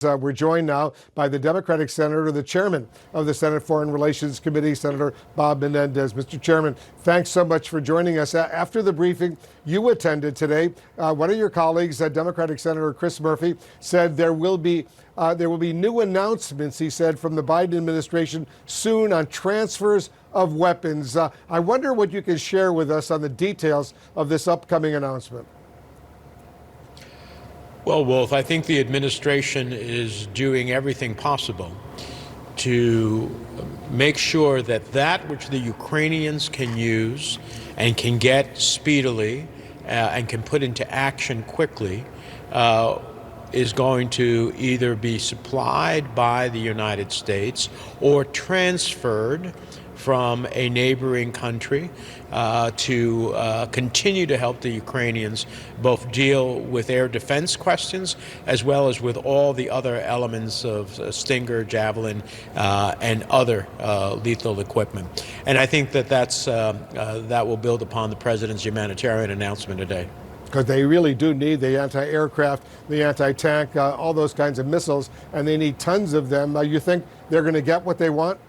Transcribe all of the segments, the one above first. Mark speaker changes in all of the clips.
Speaker 1: We're joined now by the Democratic Senator, the chairman of the Senate Foreign Relations Committee, Senator Bob Menendez. Mr. Chairman, thanks so much for joining us. After the briefing you attended today, one of your colleagues, Democratic Senator Chris Murphy, said there will be new announcements, he said, from the Biden administration soon on transfers of weapons. I wonder what you can share with us on the details of this upcoming announcement.
Speaker 2: Well, Wolf, I think the administration is doing everything possible to make sure that that which the Ukrainians can use and can get speedily and can put into action quickly is going to either be supplied by the United States or transferred from a neighboring country to continue to help the Ukrainians both deal with air defense questions as well as with all the other elements of Stinger, Javelin, and other lethal equipment. And I think that that will build upon the president's humanitarian announcement today.
Speaker 1: Because they really do need the anti-aircraft, the anti-tank, all those kinds of missiles, and they need tons of them. You think they're going to get what they want?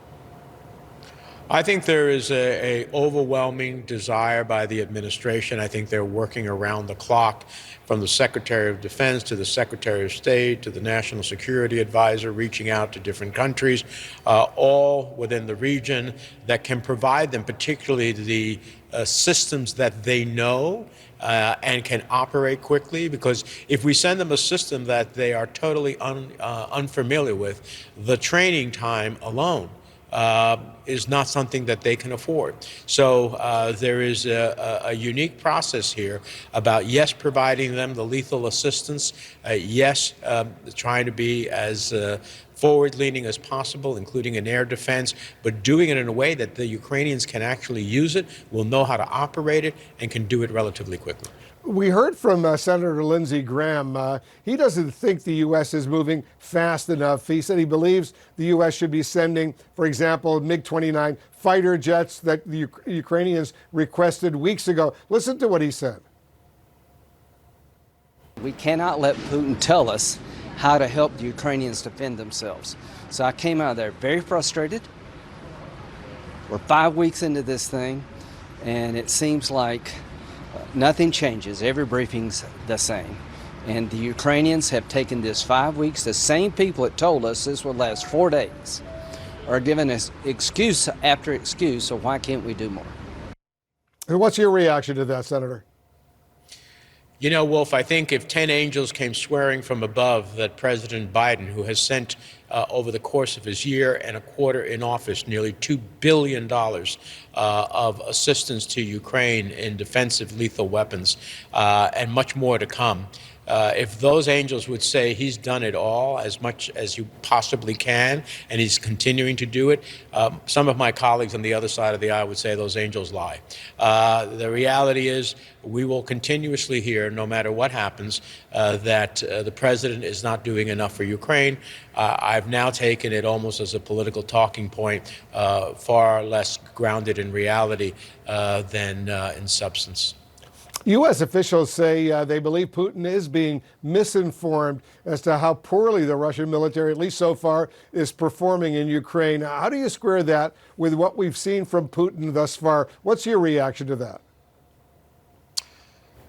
Speaker 2: I think there is a overwhelming desire by the administration. I think they're working around the clock, from the Secretary of Defense to the Secretary of State to the National Security Advisor, reaching out to different countries, all within the region that can provide them particularly the systems that they know and can operate quickly. Because if we send them a system that they are totally unfamiliar with, the training time alone is not something that they can afford. So there is a unique process here about, yes, providing them the lethal assistance, yes, trying to be as forward-leaning as possible, including in air defense, but doing it in a way that the Ukrainians can actually use it, will know how to operate it, and can do it relatively quickly.
Speaker 1: We heard from Senator Lindsey Graham. He doesn't think the U.S. is moving fast enough. He said he believes the U.S. should be sending, for example, MiG-29 fighter jets that the Ukrainians requested weeks ago. Listen to what he said.
Speaker 3: We cannot let Putin tell us how to help the Ukrainians defend themselves. So I came out of there very frustrated. We're 5 weeks into this thing, and it seems like nothing changes. Every briefing's the same. And the Ukrainians have taken this 5 weeks. The same people that told us this would last 4 days are giving us excuse after excuse, so why can't we do more?
Speaker 1: And what's your reaction to that, Senator?
Speaker 2: You know, Wolf, I think if 10 angels came swearing from above that President Biden, who has sent over the course of his year and a quarter in office nearly $2 billion of assistance to Ukraine in defensive lethal weapons and much more to come, if those angels would say he's done it all as much as you possibly can and he's continuing to do it, some of my colleagues on the other side of the aisle would say those angels lie. The reality is we will continuously hear, no matter what happens, that the president is not doing enough for Ukraine. I've now taken it almost as a political talking point, far less grounded in reality than in substance.
Speaker 1: U.S. officials say they believe Putin is being misinformed as to how poorly the Russian military, at least so far, is performing in Ukraine. How do you square that with what we've seen from Putin thus far? What's your reaction to that?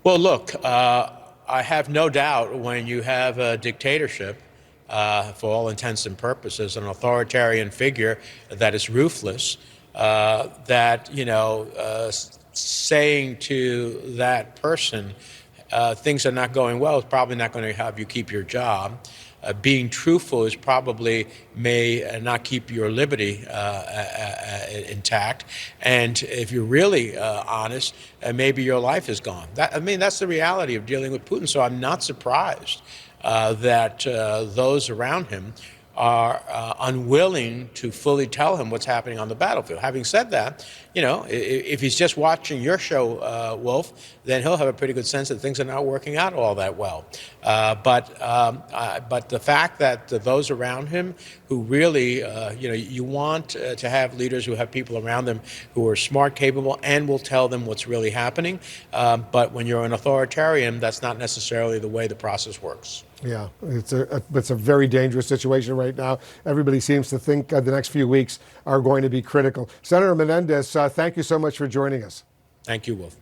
Speaker 2: Well, look, I have no doubt when you have a dictatorship, for all intents and purposes, an authoritarian figure that is ruthless, that, saying to that person things are not going well is probably not going to have you keep your job. Being truthful is probably may not keep your liberty intact. And if you're really honest, maybe your life is gone. That's the reality of dealing with Putin. So I'm not surprised that those around him are unwilling to fully tell him what's happening on the battlefield. Having said that, if he's just watching your show, Wolf, then he'll have a pretty good sense that things are not working out all that well. But the fact that those around him who really, you want to have leaders who have people around them who are smart, capable, and will tell them what's really happening. But when you're an authoritarian, that's not necessarily the way the process works.
Speaker 1: Yeah, it's a very dangerous situation right now. Everybody seems to think the next few weeks are going to be critical. Senator Menendez, thank you so much for joining us.
Speaker 2: Thank you, Wolf.